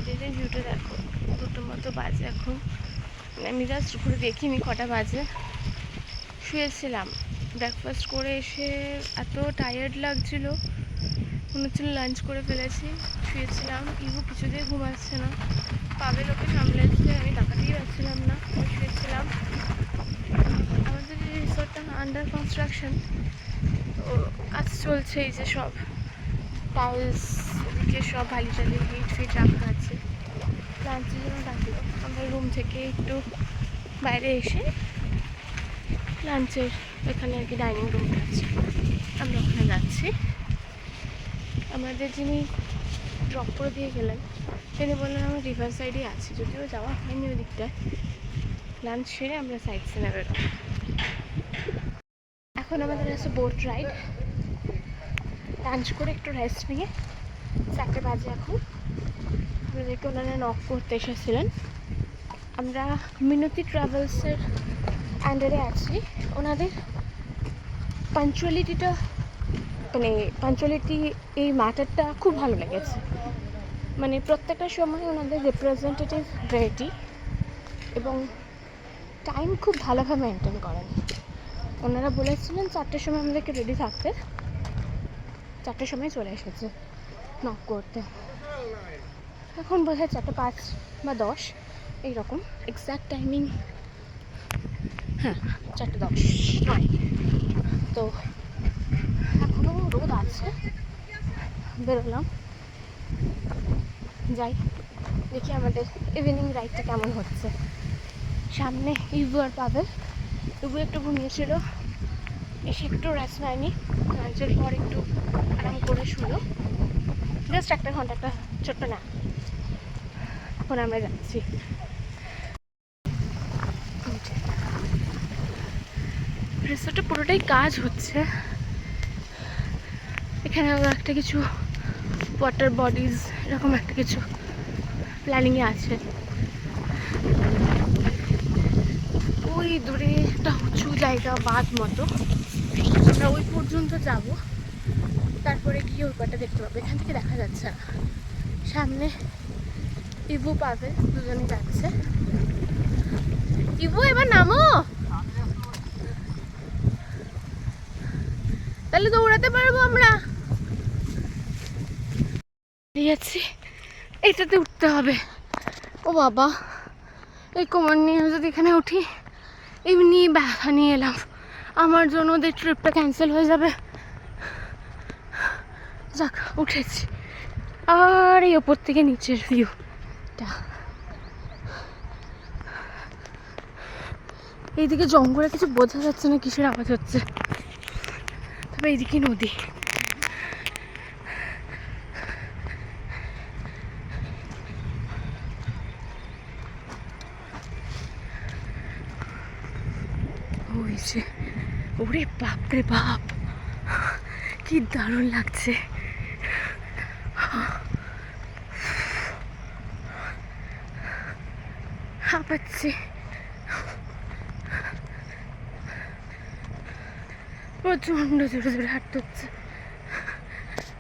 বাইরের ভিউটা দেখো, 2টোর মতো বাজে এখন। আমি জাস্ট ঘুরে দেখিনি কটা বাজে। শুয়েছিলাম, ব্রেকফাস্ট করে এসে এত টায়ার্ড লাগছিল, মনে হচ্ছিল লাঞ্চ করে ফেলেছি। শুয়েছিলাম, ইভু কিছুতেই ঘুমাচ্ছে না, পাবেল ওকে সামলাচ্ছে, আমি তাকাতেই পারছিলাম না, শুয়েছিলাম। আমাদের এই রিসোর্টটা আন্ডার কনস্ট্রাকশন, তো কাজ চলছে। এই যে সব টাইলস, এদিকে সব বালি টালি হিট ফিট রাখা আছে। লাঞ্চের জন্য ডাকলো, আমরা রুম থেকে একটু বাইরে এসে লাঞ্চের এখানে আর কি ডাইনিং রুমটা আছে, আমরা ওখানে যাচ্ছি। আমাদের যিনি ড্রপ করে দিয়ে গেলেন তিনি বললেন আমার রিভার সাইডে আছে, যদিও যাওয়া হয়নি ওই দিকটায়। লাঞ্চ সেরে আমরা সাইড সিনে বেরোব। এখন আমাদের আছে বোট রাইড। লাঞ্চ করে একটু রেস্ট নিয়ে 4টে বাজে এখন। আমাদেরকে ওনারা নক করতে এসেছিলেন। আমরা মিনতি ট্রাভেলসের আন্ডারে আছি। ওনাদের পাঞ্চুয়ালিটিটা, মানে পাঞ্চুয়ালিটি এই ম্যাটারটা খুব ভালো লেগেছে। মানে প্রত্যেকটা সময় ওনাদের রিপ্রেজেন্টেটিভ রেডি এবং টাইম খুব ভালোভাবে মেনটেন করেন। ওনারা বলেছিলেন 4টের সময় আমাদেরকে রেডি থাকতে, 4টের সময় চলে এসেছে নক করতে। এখন বোধ হয় 4:05 বা 10 এইরকম এক্স্যাক্ট টাইমিং। হ্যাঁ, 4:10 নয়। তো এখনও রোদ আছে, বেরোলাম, যাই দেখি আমাদের ইভিনিং রাইডটা কেমন হচ্ছে। সামনে ইভু আর পাবেল। ইভু একটু ঘুমিয়েছিল, এসে একটু রেস্ট নেয়নি, লাঞ্চের পর একটু আরাম করে শুলো, জাস্ট 1 ঘন্টা একটা ছোট্ট না। এখন আমরা যাচ্ছি। রিসোর্টে পুরোটাই কাজ হচ্ছে। এখানে একটা কিছু ওয়াটার বডিজ এরকম একটা কিছু প্ল্যানিংয়ে আছে। ওই দূরে একটা উঁচু জায়গা, বাঁধ মতো, আমরা ওই পর্যন্ত যাব, তারপরে গিয়ে ওই পাটা দেখতে পাবো। এখান থেকে দেখা যাচ্ছে না। সামনে ইভু পাবে, দুজনে যাচ্ছে। ইভু এবার নামো, তাহলে দৌড়াতে পারবো আমরা। যাচ্ছি, এইটাতে উঠতে হবে। ও বাবা, এই কোমর নিয়ে যদি এখানে উঠি, এমনি ব্যথা নিয়ে এলাম, আমার জন্য ওদের ট্রিপটা ক্যান্সেল হয়ে যাবে। যাক, উঠেছি। আর এই ওপর থেকে নিচের ভিউটা, এইদিকে জঙ্গলে কিছু বোঝা যাচ্ছে না কিসের আওয়াজ হচ্ছে, তবে এইদিকে নদী। ওই যে, ওরে বাপরে বাপ, কি দারুণ লাগছে। হাঁপাচ্ছি, প্রচণ্ড জোরে জোরে হাঁটতে হচ্ছে।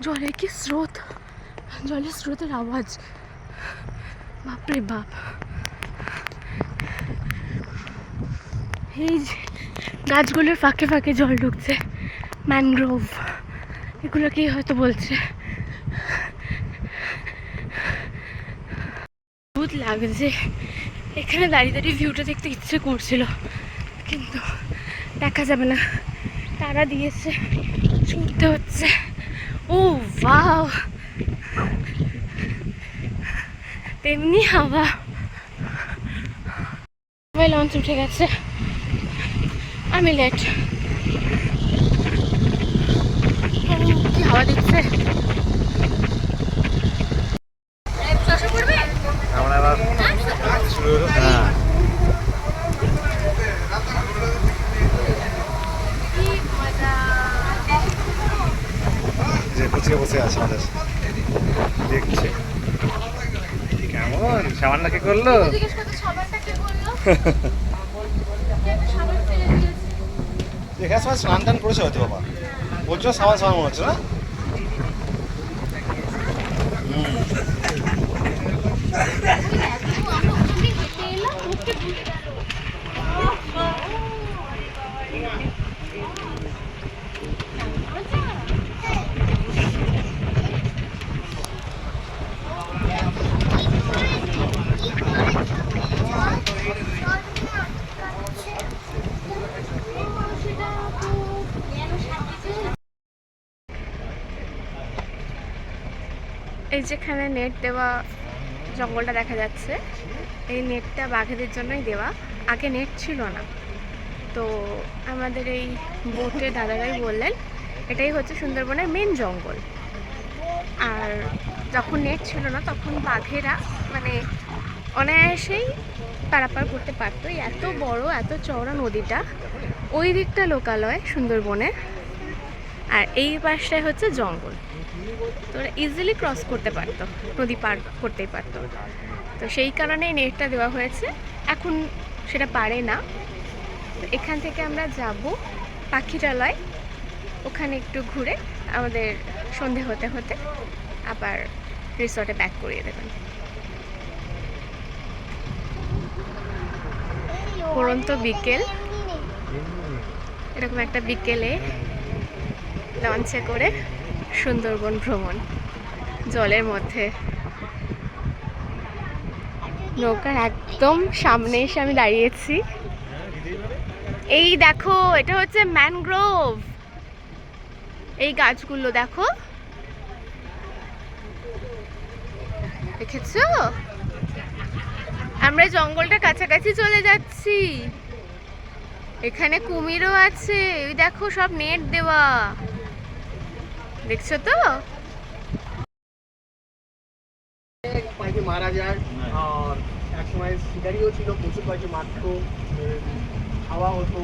জলের কি স্রোত, জলের স্রোতের আওয়াজ, বাপরে বাপ। এই যে গাছগুলোর ফাঁকে ফাঁকে জল ঢুকছে, ম্যানগ্রোভ এগুলোকেই হয়তো বলছে। বহুত লাগছে, এখানে দাঁড়িয়ে দাঁড়িয়ে ভিউটা দেখতে ইচ্ছে করছিল, কিন্তু দেখা যাবে না, তারা দিয়েছে, ছুটতে হচ্ছে। ও বাও, তেমনি হাওয়া। সবাই লঞ্চ উঠে গেছে, আমি লেট। কি হাওয়া দিচ্ছে। বসে আছে আমাদের দেখছে কেমন সাবানটাকে করলো। এখানে সবাই স্নান টান করেছে হয়তো বাবা, বলছো সাবান সাবান মনে হচ্ছে না। এই যেখানে নেট দেওয়া জঙ্গলটা দেখা যাচ্ছে, এই নেটটা বাঘেদের জন্যই দেওয়া। আগে নেট ছিল না, তো আমাদের এই বোটে দাদারাই বললেন এটাই হচ্ছে সুন্দরবনের মেন জঙ্গল। আর যখন নেট ছিল না তখন বাঘেরা মানে অনায়াসেই পারাপার করতে পারতো। এত বড় এত চওড়া নদীটা, ওই দিকটা লোকালয় সুন্দরবনের, আর এই পাশটায় হচ্ছে জঙ্গল। তো ওরা ইজিলি ক্রস করতে পারতো, নদী পার করতেই পারতো। তো সেই কারণেই নেটটা দেওয়া হয়েছে। এখন সেটা পারে না। তো এখান থেকে আমরা যাব পাখিরালয়, ওখানে একটু ঘুরে আমাদের সন্ধে হতে হতে আবার রিসর্টে ব্যাক করিয়ে দেবেন। পরন্ত বিকেল, এরকম একটা বিকেলে লঞ্চে করে সুন্দরবন ভ্রমণ, জলের মধ্যে। নৌকার একদম সামনে এসে আমি দাঁড়িয়েছি। এই দেখো, এটা হচ্ছে ম্যানগ্রোভ। এই গাছগুলো দেখো, দেখেছো? আমরা জঙ্গলটা কাছাকাছি চলে যাচ্ছি। এখানে কুমিরও আছে, ওই দেখো সব নেট দেওয়া, দেখছো তো? পাখি মারা যায়, আর এক সময় শিকারিও ছিল, প্রচুর পাখি মারতো, খাওয়া হতো,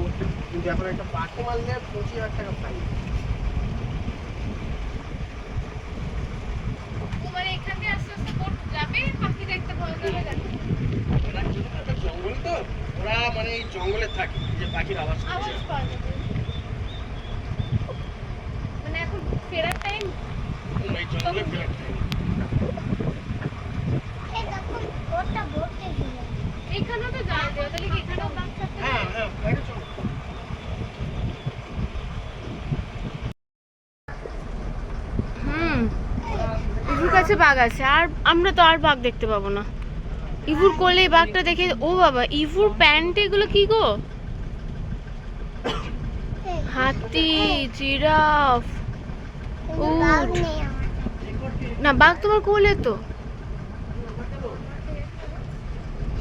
কিন্তু এখন একটা পাখি মারলে 25,000 টাকা ফাইন। জঙ্গল তো, ওরা মানে এই জঙ্গলে থাকে, যে পাখির আওয়াজ মানে এখন ফেরার টাইম, এই জঙ্গলে ফেরার time। এইখানেও তো যাওয়া যায়, তাহলে কি এখানেও বাঘ থাকতে হ্যাঁ হ্যাঁ, বাইরে চলো। ইভুর কাছে বাঘ আছে, আর আমরা তো আর বাঘ দেখতে পাবো না। ইভুর কোলে বাঘটা দেখে, ও বাবা, ইভুর প্যান্ট এগুলো কি গো? হাতি, জিরাফ, উট। না, বাঘ তোমার কোলে তো।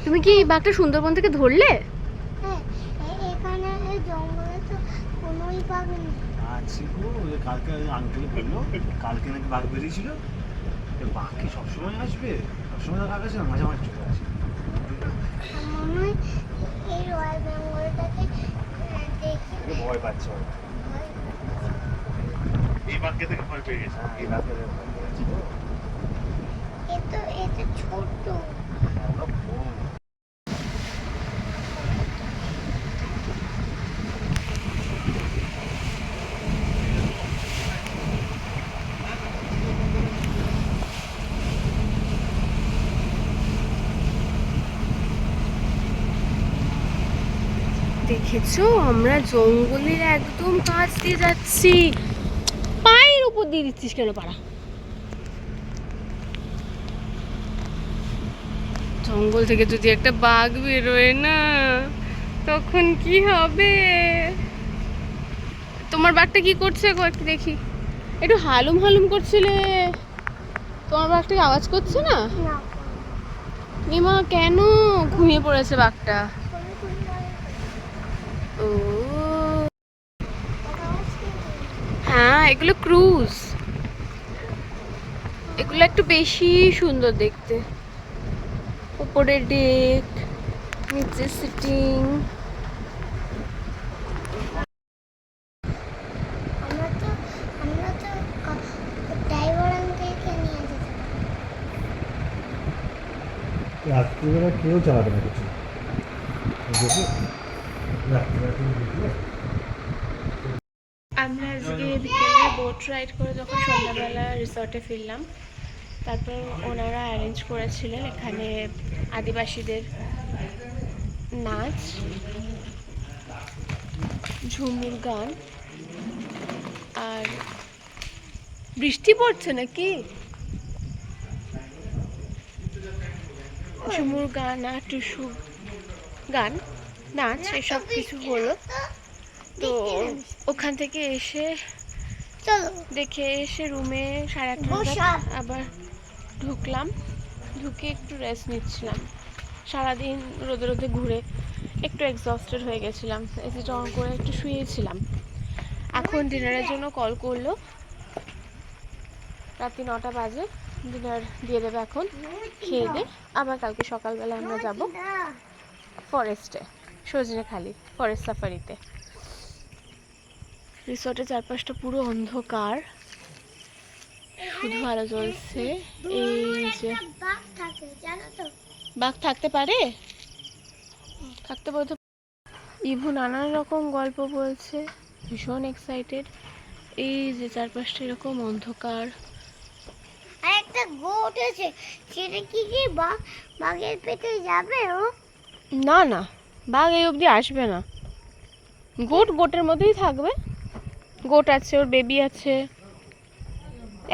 তুমি কি এই বাঘটা সুন্দরবন থেকে ধরলে? এখানে জঙ্গলে তো কোনোই পাবে না। আছি গো, ওই কালকে আঙ্কেল বললো কালকে নাকি বাঘ বেরিয়েছিল। বাঘ কি সবসময় আসবে? সবসময় বাঘ আসে না, মাঝে মাঝে চলে আসে। মনে হয় এই রয়্যাল বেঙ্গলটাকে দেখে ভয় পাচ্ছে ওরা। এই বাঘকে থেকে ভয় পেয়ে গেছে। এই বাঘকে দেখে ভয় পেয়েছে গো। এত ছোট। আমরা খুব দেখেছো, আমরা জঙ্গলের একদম কাছ দিয়ে যাচ্ছি। পায়ের উপর দিয়ে দিচ্ছিস কেন পাড়া? জঙ্গল থেকে যদি একটা বাঘ বেরোয় না, তখন কি হবে? তোমার বাঘটা কি করছে গো, একটু দেখি। একটু হালুম হালুম করছিলে, তোমার বাঘটা কি আওয়াজ করছে না? না, নিমা কেন ঘুমিয়ে পড়েছে বাঘটা? ও হ্যাঁ, এগুলো ক্রুজ, এগুলো একটু বেশি সুন্দর দেখতে। উপরে ডেক, নিচে সিটিং। আমরা তো ড্রাইভার আঙ্কেলকে নিয়ে যেতে পারি। রাত্রিবেলা কেউ চালাবে না কিছু। রাত্রিবেলা তুমি দেখলে আমরা আজকে বিকেলে বোট রাইড করে যখন সন্ধ্যাবেলা রিসর্টে ফিরলাম, তারপর ওনারা অ্যারেঞ্জ করেছিলেন এখানে আদিবাসীদের নাচ, ঝুমুর গান, আর বৃষ্টি পড়ছে নাকি, ঝুমুর গান আর টুসু গান, নাচ, এসব কিছু হলো। তো ওখান থেকে এসে চলো দেখে এসে রুমে 8:30 বসা। আবার ঢুকলাম, ঢুকে একটু রেস্ট নিচ্ছিলাম। সারাদিন রোদে রোদে ঘুরে একটু এক্সস্টেড হয়ে গেছিলাম, এসিটা অন করে একটু শুয়েছিলাম। এখন ডিনারের জন্য কল করলো, রাত্রি 9টা বাজে। ডিনার দিয়ে দেবে এখন, খেয়ে দে। আবার কালকে সকালবেলা আমরা যাব ফরেস্টে, সজনেখালি ফরেস্ট সাফারিতে। রিসোর্টের চারপাশটা পুরো অন্ধকার, শুধু আলো জ্বলছে। এই যে বাঘ থাকে জানো তো? বাঘ থাকতে পারে, থাকতে বলতে। ইভু নানান রকম গল্প বলছে, ভীষণ এক্সাইটেড। এই যে চারপাশটা এরকম অন্ধকার। আর একটা গোট আছে, সেটা কি বাঘের পেটে যাবে ও? না না, বাঘ এই অবধি আসবে না। গোটের মধ্যেই থাকবে। গোট আছে, ওর বেবি আছে,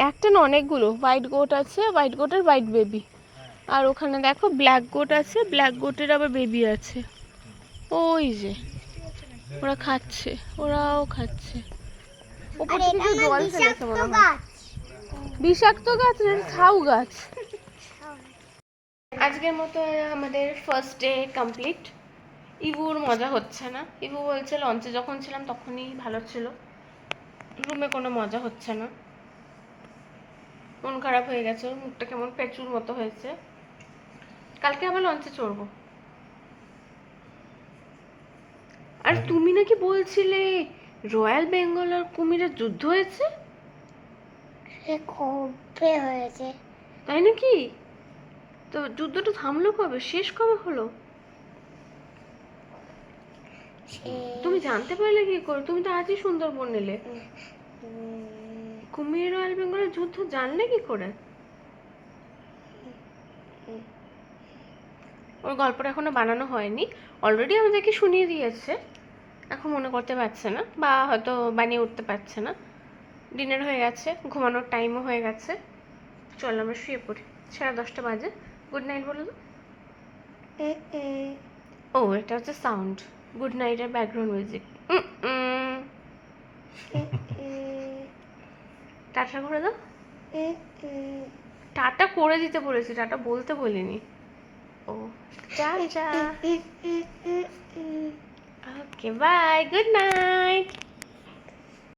একটা না অনেকগুলো। হোয়াইট গোট আছে, হোয়াইট গোটের হোয়াইট বেবি। আর ওখানে দেখো ব্ল্যাক গোট আছে, ব্ল্যাক গোটের আবার বেবি আছে। ওই যে ওরা খাচ্ছে, ওরাও খাচ্ছে। ওপর আর থেকে এটা জল আমার ফেলেছে বিষাক্ত মনে হয়। গাছ। বিষাক্ত গাছ না, ঝাউ গাছ। আজকের মতো আমাদের ফার্স্ট ডে কমপ্লিট। ইভুর মজা হচ্ছে না। ইভু বলছে লঞ্চে যখন ছিলাম তখনই ভালো ছিল, রুমে কোনো মজা হচ্ছে না। মন খারাপ হয়ে গেছে, ওর মুখটা কেমন পেঁচুর মতো হয়েছে। কালকে আবার লঞ্চে চড়বো। আর তুমি নাকি বলছিলে রয়্যাল বেঙ্গল আর কুমিরের যুদ্ধ হয়েছে? সে কবে হয়েছে? তাই নাকি? তো যুদ্ধটা থামলো কবে, শেষ কবে হলো? তুমি জানতে পারলে কি করে? তুমি তো আজই সুন্দরবন নিলে। কুমির রয়্যাল বেঙ্গলের যুদ্ধ জানলে কি করে? ওর গল্পটা এখনো বানানো হয়নি, অলরেডি আমাদেরকে শুনিয়ে দিয়েছে। এখন মনে করতে পারছে না, বা হয়তো বানিয়ে উঠতে পারছে না। ডিনার হয়ে গেছে, ঘুমানোর টাইমও হয়ে গেছে। চল আমরা শুয়ে পড়ি, 10:30 বাজে। গুড নাইট বলো তো। ও এটা হচ্ছে সাউন্ড, গুড নাইটের ব্যাকগ্রাউন্ড মিউজিক। টাটা করে দাও। টাটা করে দিতে বলেছি, টাটা বলতে বলিনি। ও tata. Okay bye, good night.